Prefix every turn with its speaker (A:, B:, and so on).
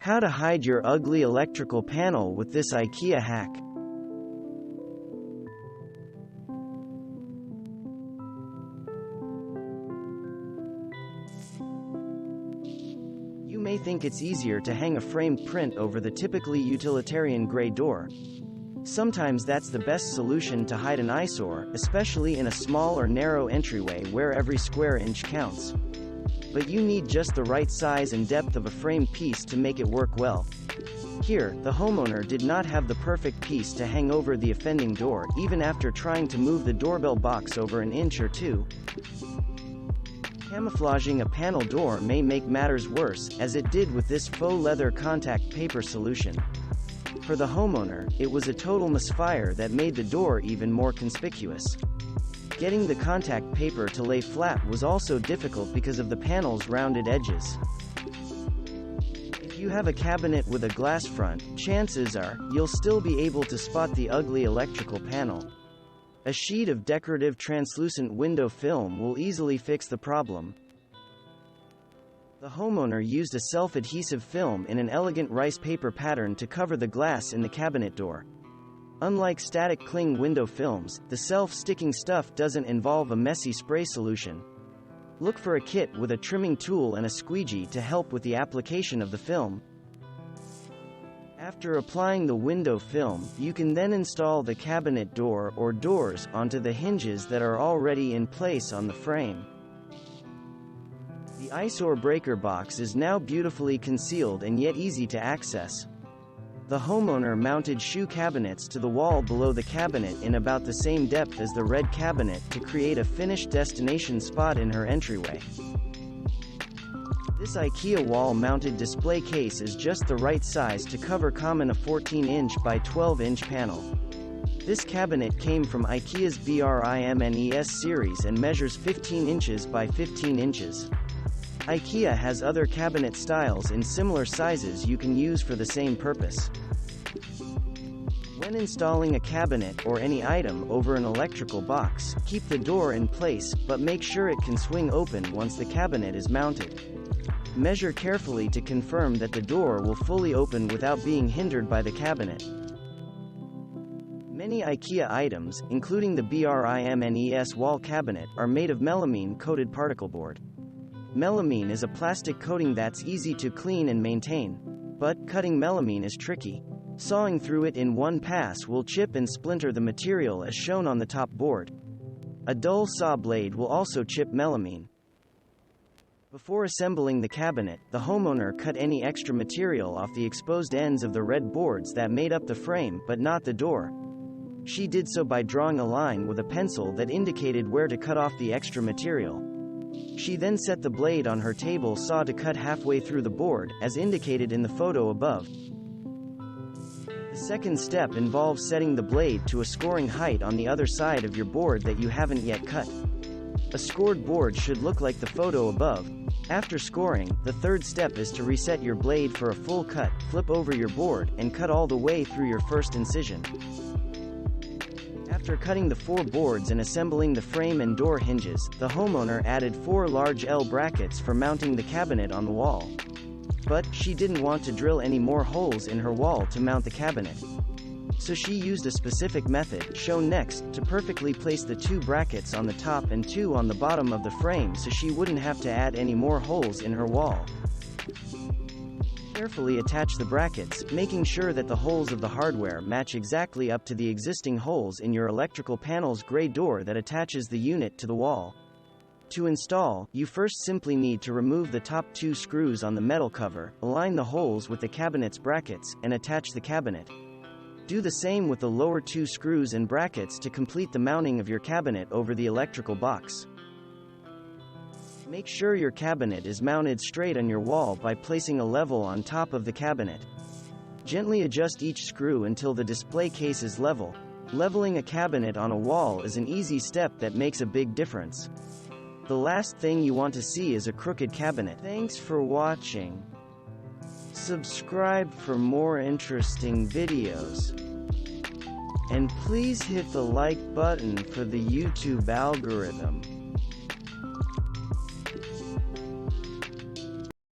A: How to hide your ugly electrical panel with this IKEA hack. You may think it's easier to hang a framed print over the typically utilitarian gray door. Sometimes that's the best solution to hide an eyesore, especially in a small or narrow entryway where every square inch counts. But you need just the right size and depth of a framed piece to make it work well. Here, the homeowner did not have the perfect piece to hang over the offending door, even after trying to move the doorbell box over an inch or two. Camouflaging a panel door may make matters worse, as it did with this faux leather contact paper solution. For the homeowner, it was a total misfire that made the door even more conspicuous. Getting the contact paper to lay flat was also difficult because of the panel's rounded edges. If you have a cabinet with a glass front, chances are, you'll still be able to spot the ugly electrical panel. A sheet of decorative translucent window film will easily fix the problem. The homeowner used a self-adhesive film in an elegant rice paper pattern to cover the glass in the cabinet door. Unlike static cling window films, the self-sticking stuff doesn't involve a messy spray solution. Look for a kit with a trimming tool and a squeegee to help with the application of the film. After applying the window film, you can then install the cabinet door or doors onto the hinges that are already in place on the frame. The eyesore breaker box is now beautifully concealed and yet easy to access. The homeowner mounted shoe cabinets to the wall below the cabinet in about the same depth as the red cabinet to create a finished destination spot in her entryway. This IKEA wall-mounted display case is just the right size to cover a 14-inch by 12-inch panel. This cabinet came from IKEA's Brimnes series and measures 15 inches by 15 inches. IKEA has other cabinet styles in similar sizes you can use for the same purpose. When installing a cabinet or any item over an electrical box, keep the door in place, but make sure it can swing open once the cabinet is mounted. Measure carefully to confirm that the door will fully open without being hindered by the cabinet. Many IKEA items, including the Brimnes wall cabinet, are made of melamine coated particle board. Melamine is a plastic coating that's easy to clean and maintain. But cutting melamine is tricky. Sawing through it in one pass will chip and splinter the material as shown on the top board. A dull saw blade will also chip melamine. Before assembling the cabinet, the homeowner cut any extra material off the exposed ends of the red boards that made up the frame but not the door. She did so by drawing a line with a pencil that indicated where to cut off the extra material. She then set the blade on her table saw to cut halfway through the board, as indicated in the photo above. The second step involves setting the blade to a scoring height on the other side of your board that you haven't yet cut. A scored board should look like the photo above. After scoring, the third step is to reset your blade for a full cut, flip over your board, and cut all the way through your first incision. After cutting the 4 boards and assembling the frame and door hinges, the homeowner added 4 large L brackets for mounting the cabinet on the wall. But she didn't want to drill any more holes in her wall to mount the cabinet. So she used a specific method, shown next, to perfectly place the 2 brackets on the top and 2 on the bottom of the frame so she wouldn't have to add any more holes in her wall. Carefully attach the brackets, making sure that the holes of the hardware match exactly up to the existing holes in your electrical panel's gray door that attaches the unit to the wall. To install, you first simply need to remove the top 2 screws on the metal cover, align the holes with the cabinet's brackets, and attach the cabinet. Do the same with the lower 2 screws and brackets to complete the mounting of your cabinet over the electrical box. Make sure your cabinet is mounted straight on your wall by placing a level on top of the cabinet. Gently adjust each screw until the display case is level. Leveling a cabinet on a wall is an easy step that makes a big difference. The last thing you want to see is a crooked cabinet. Thanks for watching. Subscribe for more interesting videos. And please hit the like button for the YouTube algorithm.